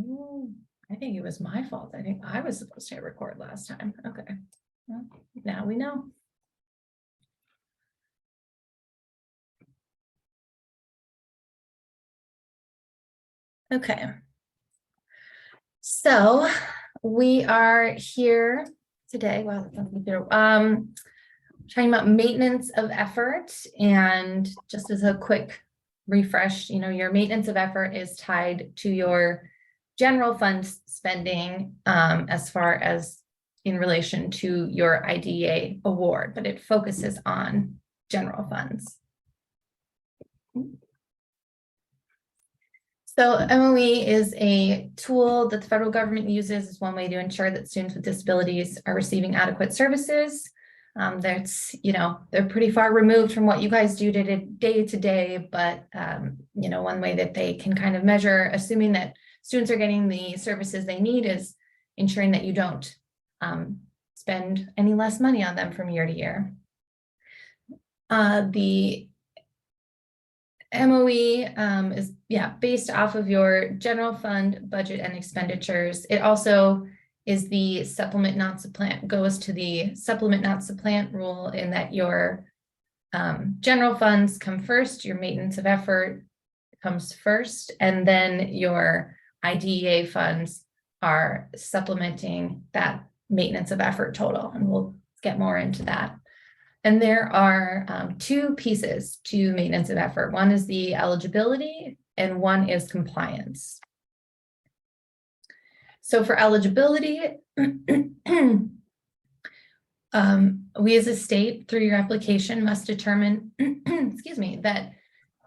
Ooh, I think it was my fault. I think I was supposed to hit record last time. Okay. Well, now we know. Okay. So we are here today. Wow, that's on the computer. Talking about maintenance of effort, and just as a quick refresh, your maintenance of effort is tied to your general fund spending as far as in relation to your IDEA award, but it focuses on general funds. So MOE is a tool that the federal government uses as one way to ensure that students with disabilities are receiving adequate services. They're pretty far removed from what you guys do day to day, but one way that they can kind of measure, assuming that students are getting the services they need, is ensuring that you don't spend any less money on them from year to year. The MOE is based off of your general fund budget and expenditures. It also is the supplement not supplant, goes to the supplement not supplant rule, in that your general funds come first, your maintenance of effort comes first, and then your IDEA funds are supplementing that maintenance of effort total, and we'll get more into that. And there are two pieces to maintenance of effort. One is the eligibility and one is compliance. So for eligibility, we as a state, through your application, must determine, that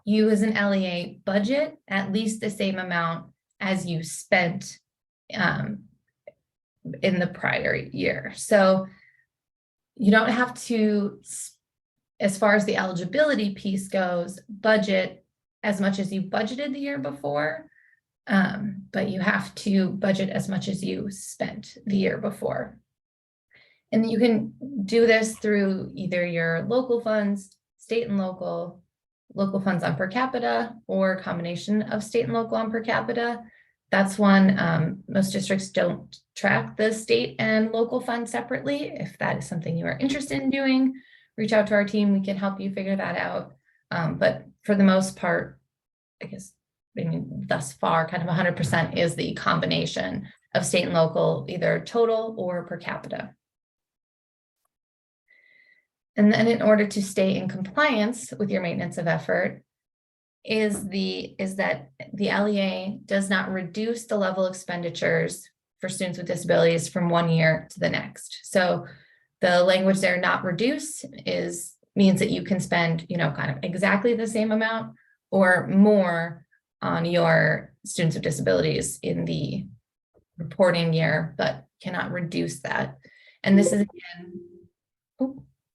you as an LEA budget at least the same amount as you spent in the prior year. So you don't have to, as far as the eligibility piece goes, budget as much as you budgeted the year before, but you have to budget as much as you spent the year before. And you can do this through either your local funds, state and local funds on per capita, or a combination of state and local on per capita. That's one, most districts don't track the state and local funds separately. If that is something you are interested in doing, reach out to our team. We can help you figure that out. But for the most part, thus far, kind of 100% is the combination of state and local, either total or per capita. And then in order to stay in compliance with your maintenance of effort, is that the LEA does not reduce the level of expenditures for students with disabilities from one year to the next. So the language there, not reduce, means that you can spend, kind of exactly the same amount or more on your students with disabilities in the reporting year, but cannot reduce that. And this is again,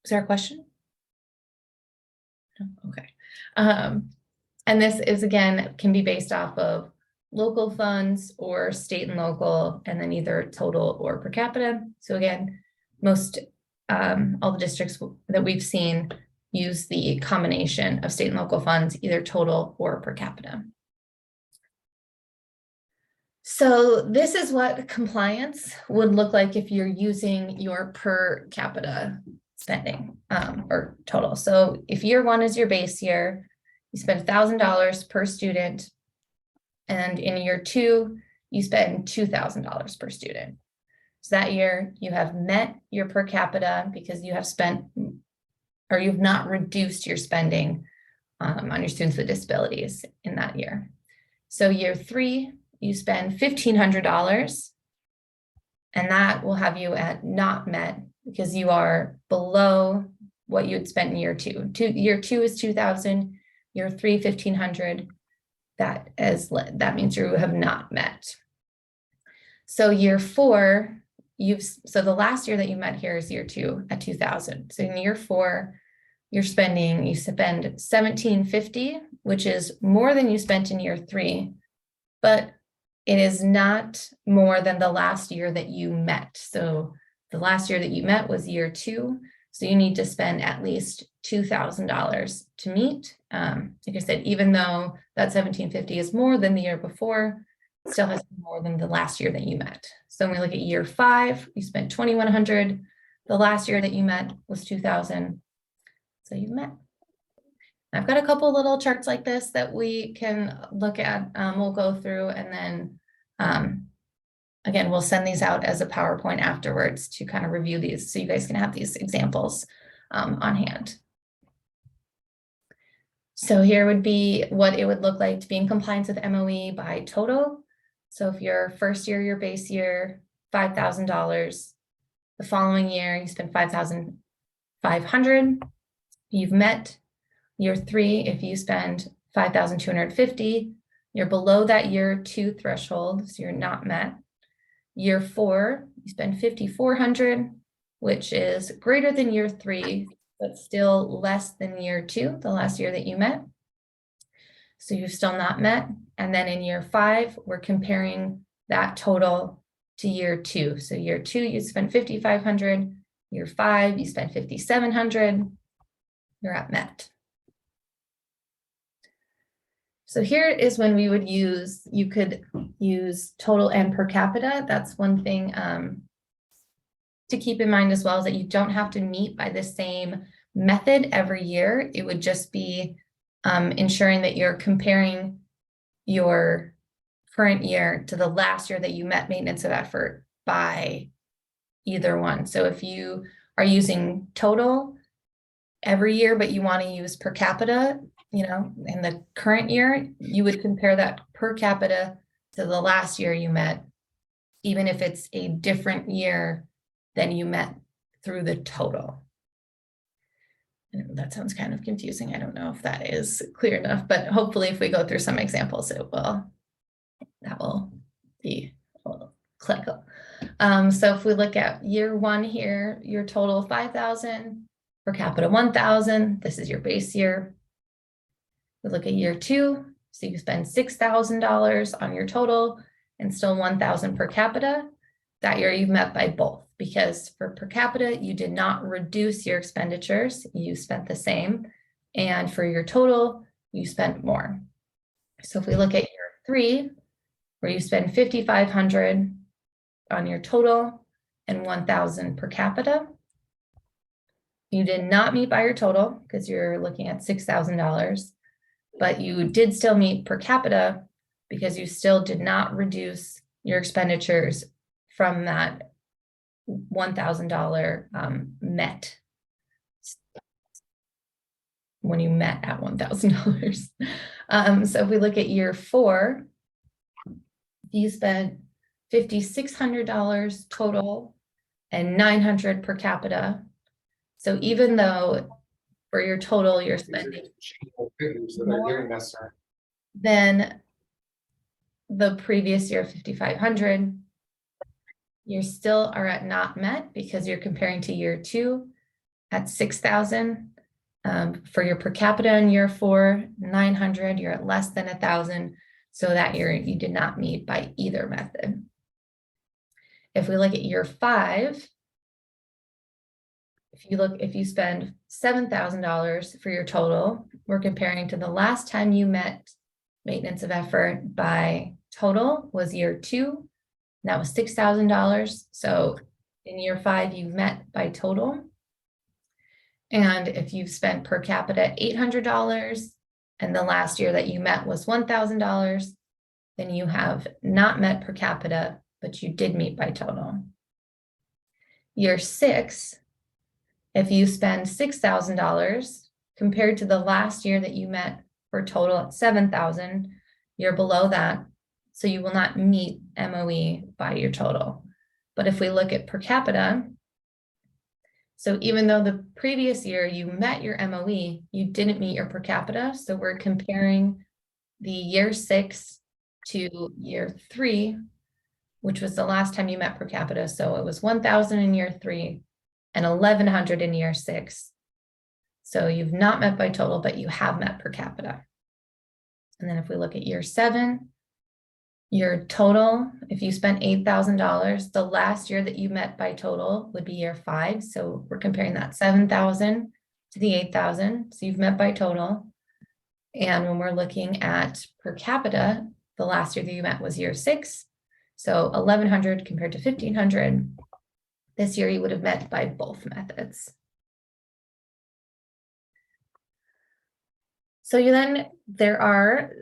is there a question? Okay. And this is, again, can be based off of local funds or state and local, and then either total or per capita. So again, most, all the districts that we've seen use the combination of state and local funds, either total or per capita. So this is what compliance would look like if you're using your per capita spending or total. So if year one is your base year, you spend $1,000 per student, and in year two, you spend $2,000 per student. So that year you have met your per capita because you have spent, or you've not reduced your spending on your students with disabilities in that year. So year three, you spend $1,500, and that will have you at not met because you are below what you had spent in year two. Year two is 2,000. Year three, 1,500. That means you have not met. So year four, so the last year that you met here is year two at 2,000. So in year four, you spend $1,750, which is more than you spent in year three, but it is not more than the last year that you met. So the last year that you met was year two. So you need to spend at least $2,000 to meet. Like I said, even though that $1,750 is more than the year before, still has to be more than the last year that you met. So when we look at year 5, you spent 2,100. The last year that you met was 2,000. So you met. I've got a couple little charts like this that we can look at. We'll go through, and then again, we'll send these out as a PowerPoint afterwards to kind of review these so you guys can have these examples on hand. So here would be what it would look like to be in compliance with MOE by total. So if your first year, your base year, $5,000, the following year you spend $5,500, you've met. Year 3, if you spend $5,250, you're below that year 2 threshold, so you're not met. Year 4, you spend $5,400, which is greater than year 3, but still less than year 2, the last year that you met. So you've still not met. And then in year 5, we're comparing that total to year 2. So year 2, you spent $5,500. Year 5, you spent $5,700. You're at met. So here is when we would use, you could use total and per capita. That's one thing to keep in mind as well, is that you don't have to meet by the same method every year. It would just be ensuring that you're comparing your current year to the last year that you met maintenance of effort by either one. So if you are using total every year, but you want to use per capita, you know, in the current year, you would compare that per capita to the last year you met, even if it's a different year than you met through the total. And that sounds kind of confusing. I don't know if that is clear enough, but hopefully if we go through some examples, that will be clinical. So if we look at year 1 here, your total 5,000, per capita 1,000, this is your base year. We look at year 2, so you spend $6,000 on your total and still 1,000 per capita. That year you've met by both, because for per capita, you did not reduce your expenditures, you spent the same. And for your total, you spent more. So if we look at year 3, where you spend $5,500 on your total and 1,000 per capita, you did not meet by your total because you're looking at $6,000. But you did still meet per capita because you still did not reduce your expenditures from that $1,000 met when you met at $1,000. So if we look at year 4, you spent $5,600 total and $900 per capita. So even though for your total, you're spending more than the previous year, $5,500, you still are at not met because you're comparing to year 2 at 6,000. For your per capita in year 4, 900, you're at less than 1,000. So that year you did not meet by either method. If we look at year 5, if you spend $7,000 for your total, we're comparing to the last time you met maintenance of effort by total was year 2, and that was $6,000. So in year 5, you met by total. And if you've spent per capita $800, and the last year that you met was $1,000, then you have not met per capita, but you did meet by total. Year 6, if you spend $6,000 compared to the last year that you met for total at $7,000, you're below that. So you will not meet MOE by your total. But if we look at per capita, so even though the previous year you met your MOE, you didn't meet your per capita. So we're comparing the year 6 to year 3, which was the last time you met per capita. So it was 1,000 in year 3 and 1,100 in year 6. So you've not met by total, but you have met per capita. And then if we look at year 7, your total, if you spent $8,000, the last year that you met by total would be year 5. So we're comparing that 7,000 to the 8,000. So you've met by total. And when we're looking at per capita, the last year that you met was year 6. So 1,100 compared to 1,500. This year you would have met by both methods. So there are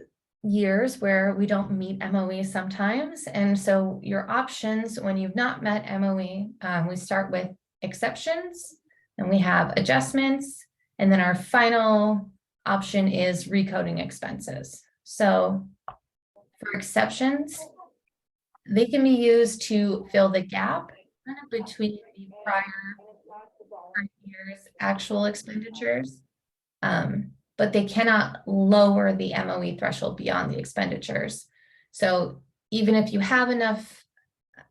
years where we don't meet MOE sometimes. And so your options when you've not met MOE, we start with exceptions, and we have adjustments, and then our final option is recoding expenses. So for exceptions, they can be used to fill the gap between the prior year's actual expenditures, but they cannot lower the MOE threshold beyond the expenditures. So even if you have enough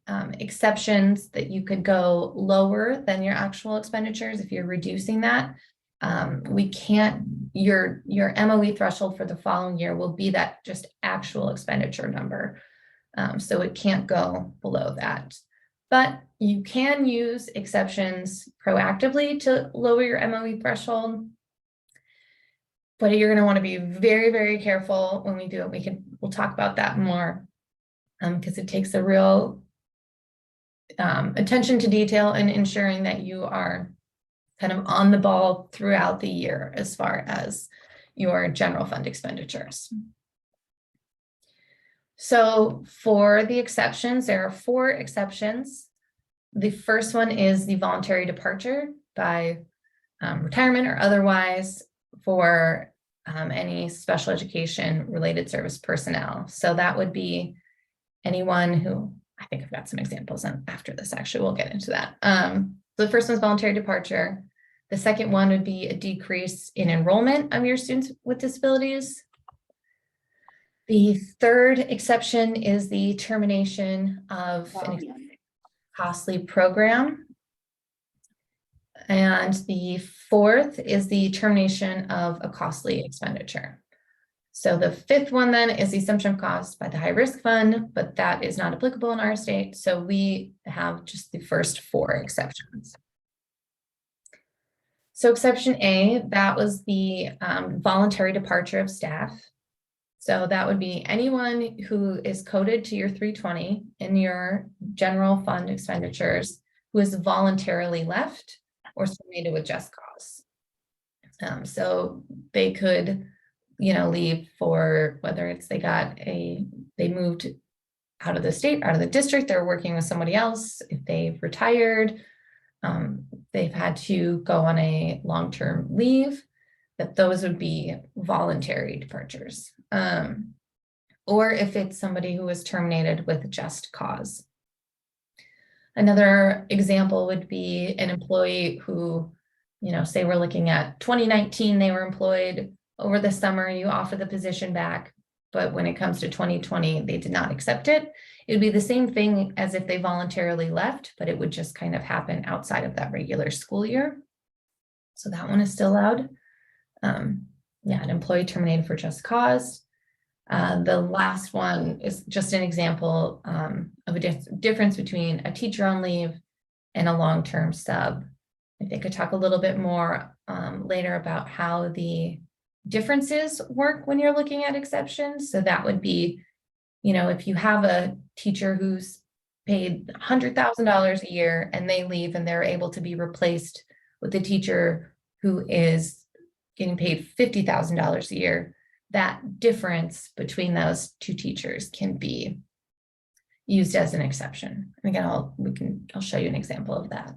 exceptions that you could go lower than your actual expenditures, if you're reducing that, we can't, your MOE threshold for the following year will be that just actual expenditure number. So it can't go below that. But you can use exceptions proactively to lower your MOE threshold. But you're going to want to be very, very careful when we do it. We'll talk about that more because it takes a real attention to detail and ensuring that you are kind of on the ball throughout the year as far as your general fund expenditures. So for the exceptions, there are 4 exceptions. The first one is the voluntary departure by retirement or otherwise for any special education related service personnel. So that would be anyone who, I think I've got some examples after this, actually, we'll get into that. The first one is voluntary departure. The second one would be a decrease in enrollment of your students with disabilities. The third exception is the termination of an costly program. And the fourth is the termination of a costly expenditure. So the fifth one then is the assumption of cost by the high risk fund, but that is not applicable in our state. So we have just the first 4 exceptions. So exception A, that was the voluntary departure of staff. So that would be anyone who is coded to your 320 in your general fund expenditures who is voluntarily left or terminated with just cause. So they could, leave for whether it's they moved out of the state, out of the district, they're working with somebody else. If they've retired, they've had to go on a long-term leave, that those would be voluntary departures. Or if it's somebody who was terminated with just cause. Another example would be an employee who, say we're looking at 2019, they were employed over the summer, you offer the position back, but when it comes to 2020, they did not accept it. It would be the same thing as if they voluntarily left, but it would just kind of happen outside of that regular school year. So that one is still allowed. An employee terminated for just cause. The last one is just an example of a difference between a teacher on leave and a long-term sub. I think I talk a little bit more later about how the differences work when you're looking at exceptions. So that would be, if you have a teacher who's paid $100,000 a year and they leave and they're able to be replaced with a teacher who is getting paid $50,000 a year, that difference between those 2 teachers can be used as an exception. And again, I'll show you an example of that.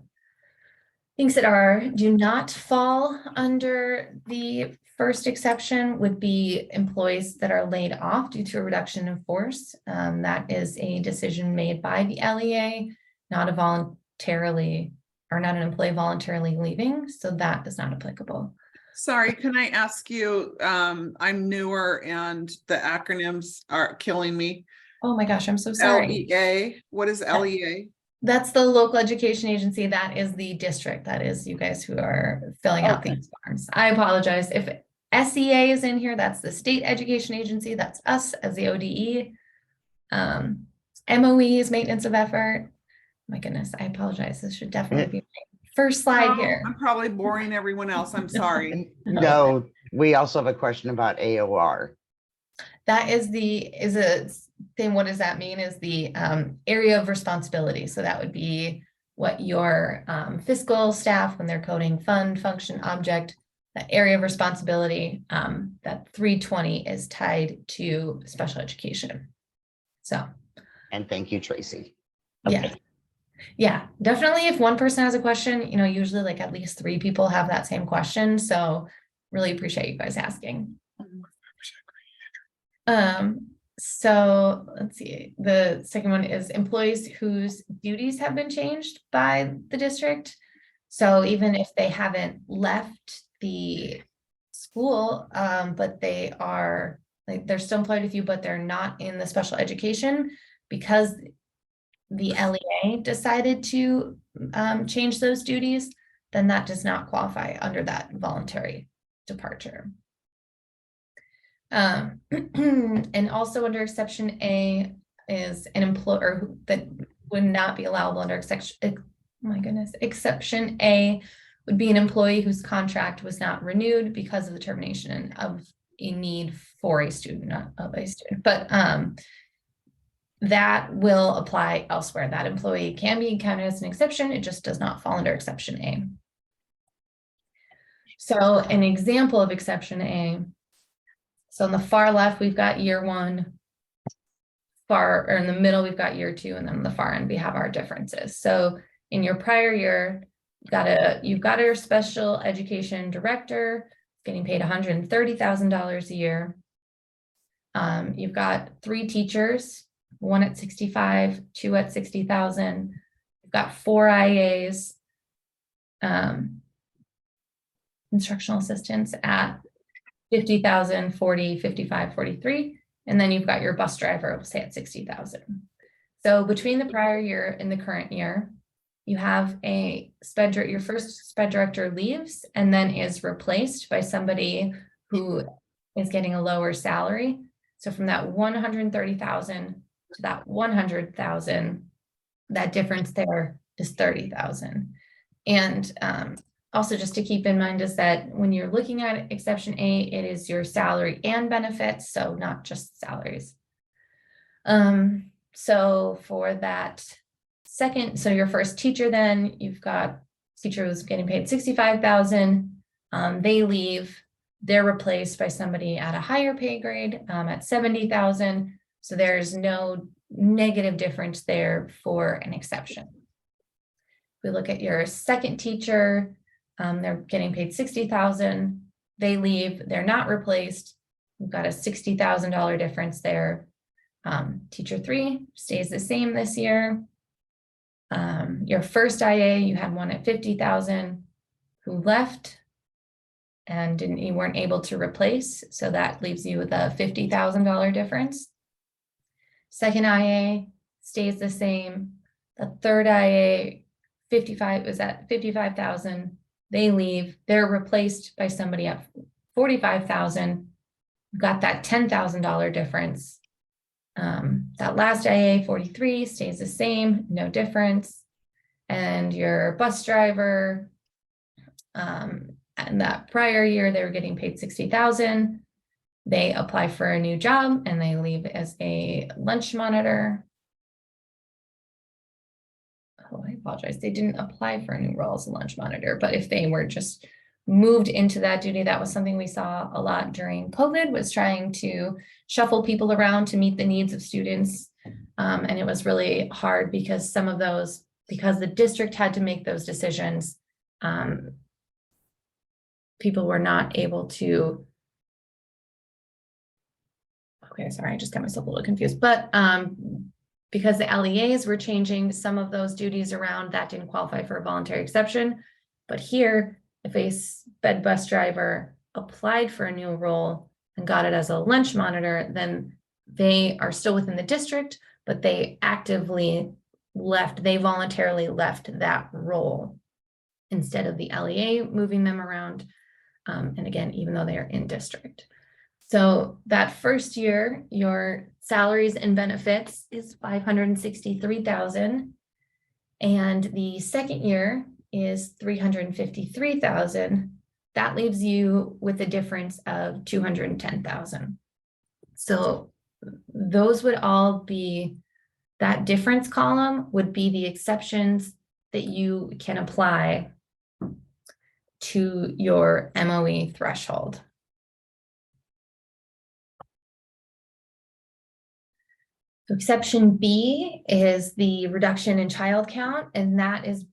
Things that do not fall under the first exception would be employees that are laid off due to a reduction in force. That is a decision made by the LEA, not an employee voluntarily leaving. So that is not applicable. Sorry, can I ask you, I'm newer and the acronyms are killing me. Oh my gosh, I'm so sorry. LEA, what is LEA? That's the local education agency. That is the district. That is you guys who are filling out these forms. I apologize. If SEA is in here, that's the state education agency. That's us as the ODE. MOE is maintenance of effort. My goodness, I apologize. This should definitely be my first slide here. I'm probably boring everyone else. I'm sorry. No, we also have a question about AOR. That is a thing. What does that mean? Is the area of responsibility. So that would be what your fiscal staff, when they're coding fund, function, object, the area of responsibility, that 320 is tied to special education. So. And thank you, Tracy. Yeah. Okay. Yeah, definitely. If one person has a question, usually like at least 3 people have that same question. So really appreciate you guys asking. So let's see. The second one is employees whose duties have been changed by the district. So even if they haven't left the school, but they are like, they're still employed with you, but they're not in the special education because the LEA decided to change those duties, then that does not qualify under that voluntary departure. And also under exception A is an employer that would not be allowable under exception. My goodness, exception A would be an employee whose contract was not renewed because of the termination of a need for a student, not of a student, but that will apply elsewhere. That employee can be counted as an exception. It just does not fall under exception A. So an example of exception A. So on the far left, we've got year 1, or in the middle, we've got year 2, and then on the far end, we have our differences. So in your prior year, you've got your special education director getting paid $130,000 a year. You've got 3 teachers, 1 at 65, 2 at 60,000. You've got 4 IAs, instructional assistants at 50,000, 40, 55, 43. And then you've got your bus driver, we'll say at 60,000. So between the prior year and the current year, you have your first sped director leaves and then is replaced by somebody who is getting a lower salary. So from that 130,000 to that 100,000, that difference there is 30,000. And also just to keep in mind is that when you're looking at exception A, it is your salary and benefits, so not just salaries. So for that second, so your first teacher, then you've got teacher who's getting paid 65,000. They leave, they're replaced by somebody at a higher pay grade at 70,000. So there's no negative difference there for an exception. If we look at your second teacher, they're getting paid 60,000. They leave, they're not replaced. We've got a $60,000 difference there. Teacher 3 stays the same this year. Your first IA, you had 1 at 50,000 who left and you weren't able to replace. So that leaves you with a $50,000 difference. Second IA stays the same. The third IA, 55 is at 55,000. They leave, they're replaced by somebody at 45,000. You've got that $10,000 difference. That last IA 43 stays the same, no difference. And your bus driver, and that prior year, they were getting paid 60,000. They apply for a new job and they leave as a lunch monitor. Oh, I apologize. They didn't apply for a new role as a lunch monitor, but if they were just moved into that duty, that was something we saw a lot during COVID, was trying to shuffle people around to meet the needs of students. And it was really hard because some of those, because the district had to make those decisions, people were not able to, okay, sorry, I just got myself a little confused, but because the LEAs were changing some of those duties around, that didn't qualify for a voluntary exception. But here, if a sped bus driver applied for a new role and got it as a lunch monitor, then they are still within the district, but they actively left, they voluntarily left that role instead of the LEA moving them around. And again, even though they are in district. So that first year, your salaries and benefits is 563,000. And the second year is 353,000. That leaves you with a difference of 210,000. So those would all be, that difference column would be the exceptions that you can apply to your MOE threshold. So exception B is the reduction in child count, and that is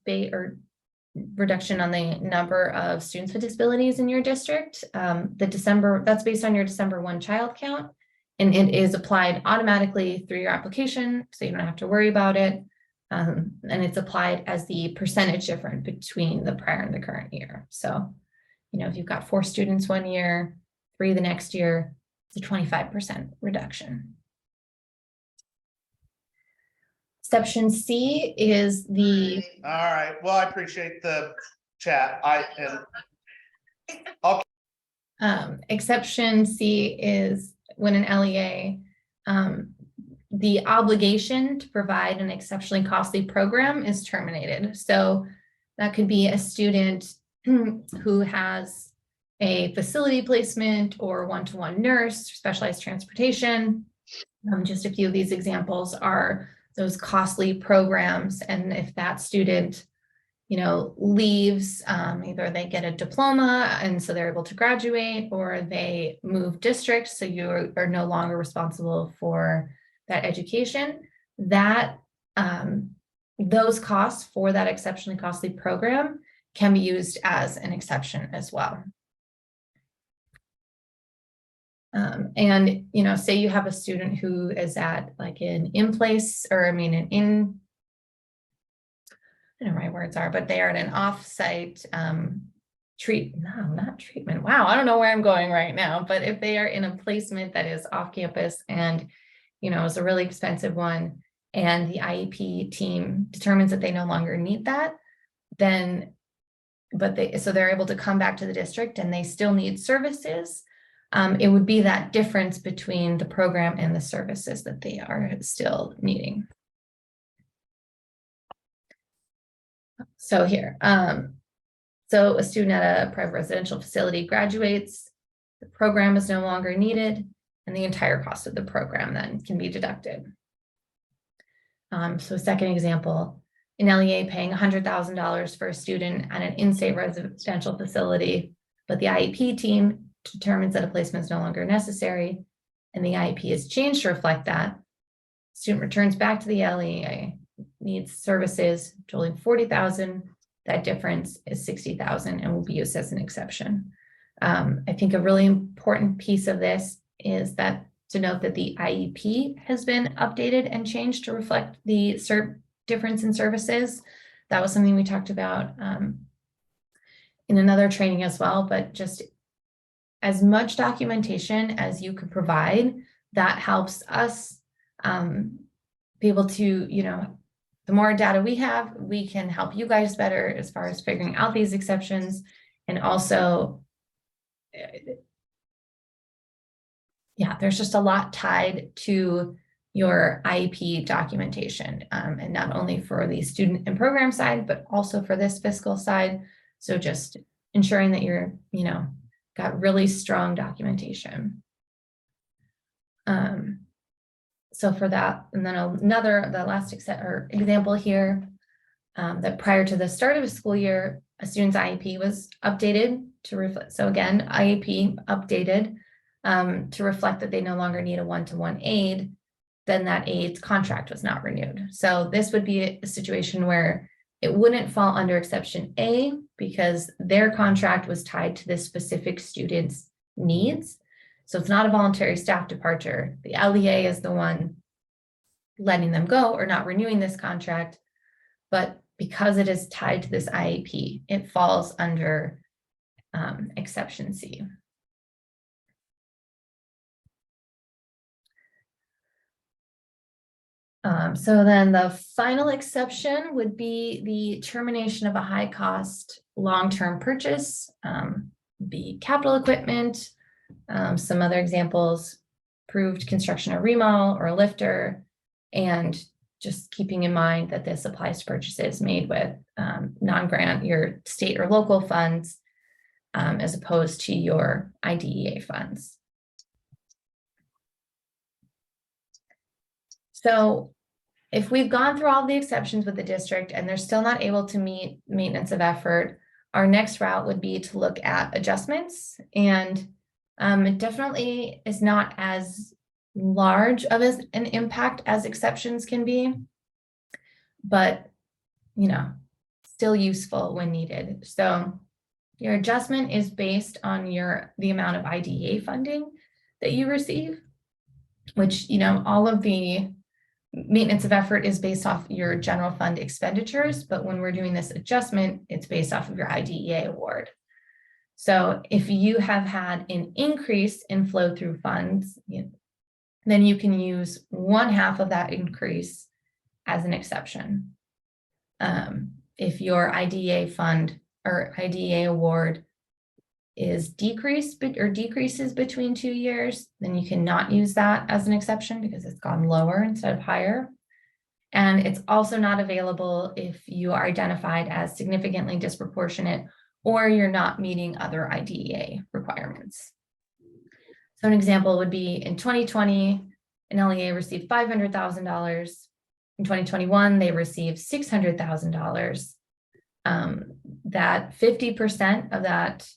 reduction on the number of students with disabilities in your district. That's based on your December 1 child count, and it is applied automatically through your application, so you don't have to worry about it. And it's applied as the percentage difference between the prior and the current year. So, if you've got 4 students one year, 3 the next year, it's a 25% reduction. Exception C is the. All right, well, I appreciate the chat. Exception C is when an LEA, the obligation to provide an exceptionally costly program is terminated. So that could be a student who has a facility placement or one-to-one nurse, specialized transportation. Just a few of these examples are those costly programs. And if that student, leaves, either they get a diploma and so they're able to graduate, or they move districts, so you are no longer responsible for that education, that those costs for that exceptionally costly program can be used as an exception as well. And, say you have a student who is at like an in-place, or I don't know what my words are, but they are at an off-site not treatment. Wow, I don't know where I'm going right now, but if they are in a placement that is off campus and, is a really expensive one, and the IEP team determines that they no longer need that, then, so they're able to come back to the district and they still need services. It would be that difference between the program and the services that they are still needing. So here, so a student at a private residential facility graduates, the program is no longer needed, and the entire cost of the program then can be deducted. So second example, an LEA paying $100,000 for a student at an in-state residential facility, but the IEP team determines that a placement is no longer necessary, and the IEP is changed to reflect that. Student returns back to the LEA, needs services totaling $40,000. That difference is $60,000 and will be used as an exception. I think a really important piece of this is that to note that the IEP has been updated and changed to reflect the difference in services. That was something we talked about in another training as well, but just as much documentation as you could provide, that helps us be able to, the more data we have, we can help you guys better as far as figuring out these exceptions. And also, there's just a lot tied to your IEP documentation, and not only for the student and program side, but also for this fiscal side. So just ensuring that you're, got really strong documentation. So for that, and then the last example here, that prior to the start of a school year, a student's IEP was updated to reflect. So again, IEP updated to reflect that they no longer need a one-to-one aide. Then that aide's contract was not renewed. So this would be a situation where it wouldn't fall under exception A because their contract was tied to this specific student's needs. So it's not a voluntary staff departure. The LEA is the one letting them go or not renewing this contract. But because it is tied to this IEP, it falls under exception C. So then the final exception would be the termination of a high cost long-term purchase, be capital equipment. Some other examples, approved construction or remodel or a lifter, and just keeping in mind that this applies to purchases made with non-grant, your state or local funds, as opposed to your IDEA funds. So if we've gone through all the exceptions with the district and they're still not able to meet maintenance of effort, our next route would be to look at adjustments. And it definitely is not as large of an impact as exceptions can be, but still useful when needed. So your adjustment is based on the amount of IDEA funding that you receive, which, all of the maintenance of effort is based off your general fund expenditures, but when we're doing this adjustment, it's based off of your IDEA award. So if you have had an increase in flow through funds, then you can use 1/2 of that increase as an exception. If your IDEA fund or IDEA award is decreases between 2 years, then you cannot use that as an exception because it's gone lower instead of higher. And it's also not available if you are identified as significantly disproportionate or you're not meeting other IDEA requirements. So an example would be in 2020, an LEA received $500,000. In 2021, they received $600,000. That 50% of that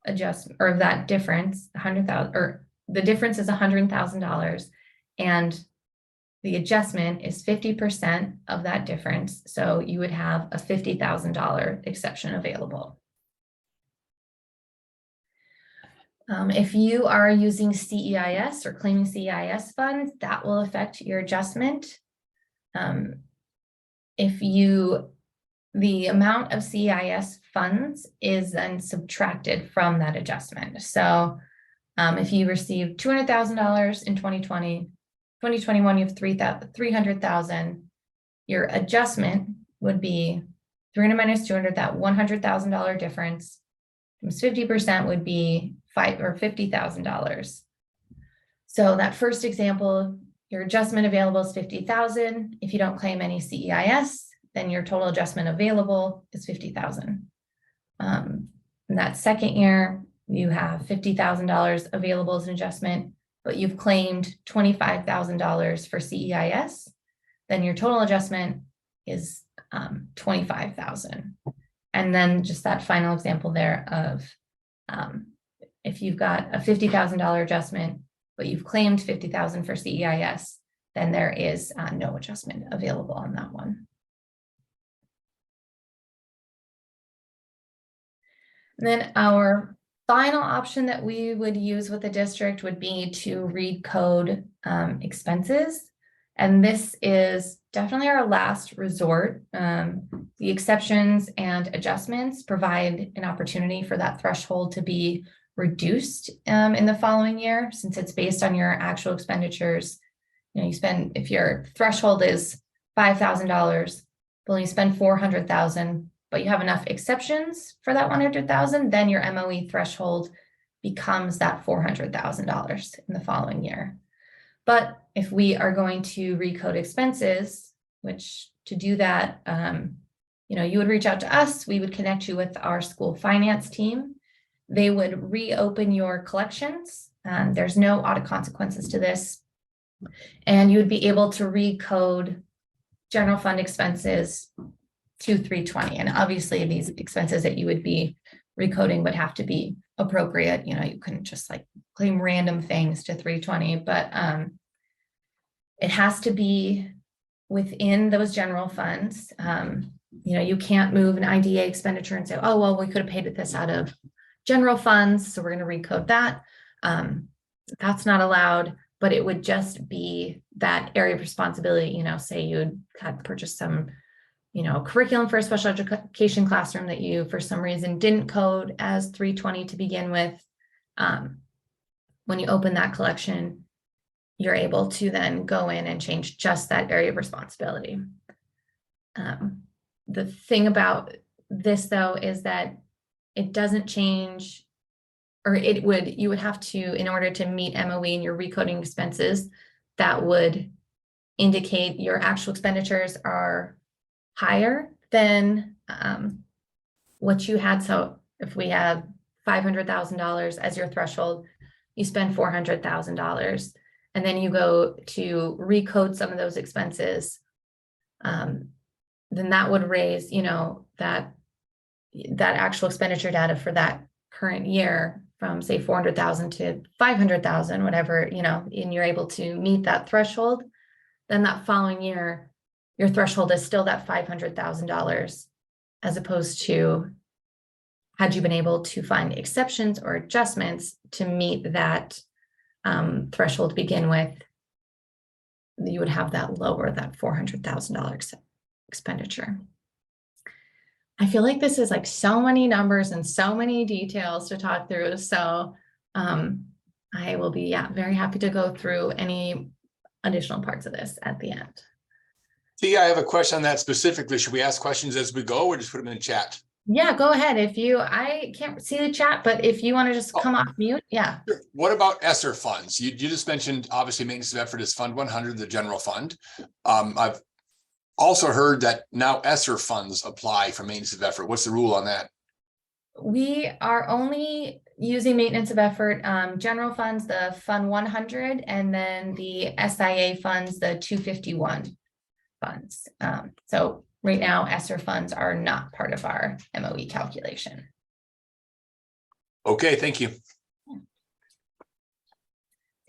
adjustment or of that difference, 100,000, or the difference is $100,000, and the adjustment is 50% of that difference. So you would have a $50,000 exception available. If you are using CEIS or claiming CEIS funds, that will affect your adjustment. The amount of CEIS funds is then subtracted from that adjustment. So if you received $200,000 in 2020, 2021, you have $300,000, your adjustment would be 300 minus 200, that $100,000 difference, 50% would be $50,000. So that first example, your adjustment available is $50,000. If you don't claim any CEIS, then your total adjustment available is $50,000. In that second year, you have $50,000 available as an adjustment, but you've claimed $25,000 for CEIS, then your total adjustment is $25,000. And then just that final example there of if you've got a $50,000 adjustment, but you've claimed $50,000 for CEIS, then there is no adjustment available on that one. And then our final option that we would use with the district would be to read code expenses. And this is definitely our last resort. The exceptions and adjustments provide an opportunity for that threshold to be reduced in the following year, since it's based on your actual expenditures. If your threshold is $5,000, but you spend $400,000, but you have enough exceptions for that $100,000, then your MOE threshold becomes that $400,000 in the following year. But if we are going to recode expenses, which to do that, you would reach out to us, we would connect you with our school finance team. They would reopen your collections. There's no audit consequences to this. And you would be able to recode general fund expenses to 320. And obviously these expenses that you would be recoding would have to be appropriate. You couldn't just claim random things to 320, but it has to be within those general funds. You can't move an IDA expenditure and say, oh, well, we could have paid this out of general funds, so we're going to recode that. That's not allowed, but it would just be that area of responsibility. Say you had purchased some curriculum for a special education classroom that you, for some reason, didn't code as 320 to begin with. When you open that collection, you're able to then go in and change just that area of responsibility. The thing about this, though, is that it doesn't change, or you would have to, in order to meet MOE and your recoding expenses, that would indicate your actual expenditures are higher than what you had. So if we have $500,000 as your threshold, you spend $400,000, and then you go to recode some of those expenses, then that would raise, you know, that actual expenditure data for that current year from say 400,000 to 500,000, whatever, you know, and you're able to meet that threshold, then that following year, your threshold is still that $500,000, as opposed to had you been able to find exceptions or adjustments to meet that threshold to begin with, you would have that lower, that $400,000 expenditure. I feel like this is like so many numbers and so many details to talk through. So I will be, very happy to go through any additional parts of this at the end. Tia, I have a question on that specifically. Should we ask questions as we go or just put them in chat? Yeah, go ahead. I can't see the chat, but if you want to just come off mute, yeah. Sure. What about ESSER funds? You just mentioned obviously maintenance of effort is Fund 100, the general fund. I've also heard that now ESSER funds apply for maintenance of effort. What's the rule on that? We are only using maintenance of effort, general funds, the Fund 100, and then the SIA funds, the 251 funds. So right now, ESSER funds are not part of our MOE calculation. Okay, thank you.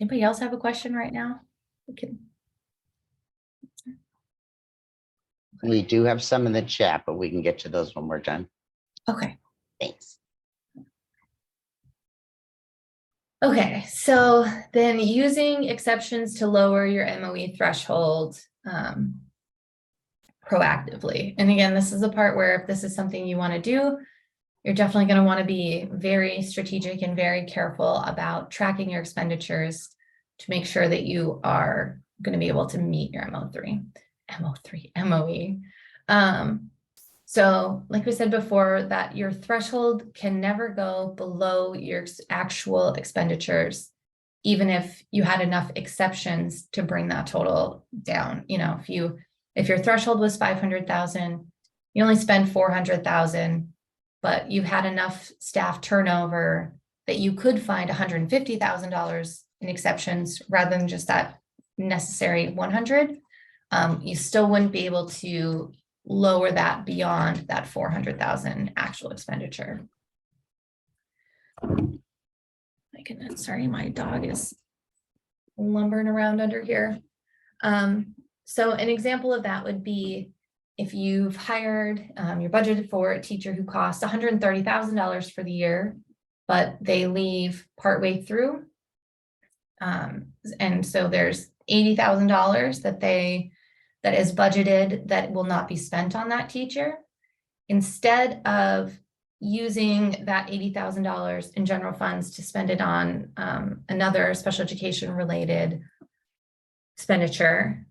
Anybody else have a question right now? We do have some in the chat, but we can get to those when we're done. Okay. Thanks. Okay, so then using exceptions to lower your MOE threshold proactively. And again, this is the part where if this is something you want to do, you're definitely going to want to be very strategic and very careful about tracking your expenditures to make sure that you are going to be able to meet your MOE. So like we said before, that your threshold can never go below your actual expenditures, even if you had enough exceptions to bring that total down. You know, if your threshold was 500,000, you only spend 400,000, but you've had enough staff turnover that you could find $150,000 in exceptions rather than just that necessary 100. You still wouldn't be able to lower that beyond that 400,000 actual expenditure. My goodness, sorry, my dog is lumbering around under here. So an example of that would be if you've hired, you're budgeted for a teacher who costs $130,000 for the year, but they leave partway through. And so there's $80,000 that is budgeted that will not be spent on that teacher. Instead of using that $80,000 in general funds to spend it on another special education related expenditure,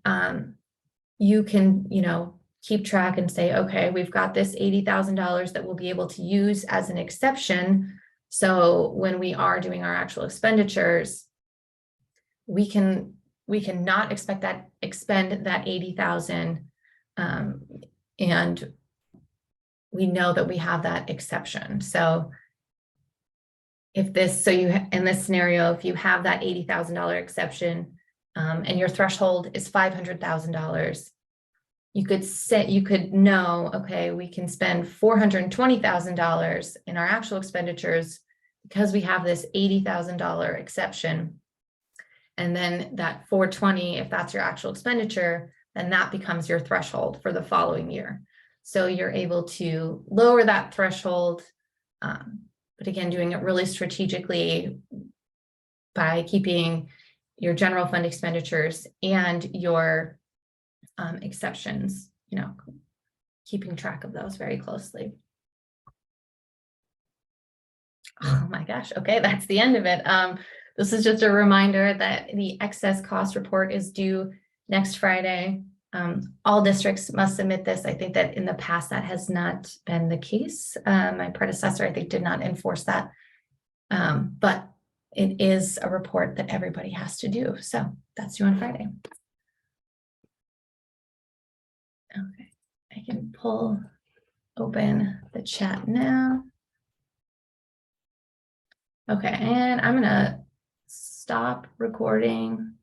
you can, keep track and say, okay, we've got this $80,000 that we'll be able to use as an exception. So when we are doing our actual expenditures, we can not expend that 80,000, and we know that we have that exception. So in this scenario, if you have that $80,000 exception, and your threshold is $500,000, you could know, okay, we can spend $420,000 in our actual expenditures because we have this $80,000 exception. And then that 420, if that's your actual expenditure, then that becomes your threshold for the following year. So you're able to lower that threshold, but again, doing it really strategically by keeping your general fund expenditures and your exceptions, keeping track of those very closely. Oh my gosh. Okay, that's the end of it. This is just a reminder that the excess cost report is due next Friday. All districts must submit this. I think that in the past that has not been the case. My predecessor, I think, did not enforce that. But it is a report that everybody has to do. So that's due on Friday. Okay, I can open the chat now. Okay, and I'm gonna stop recording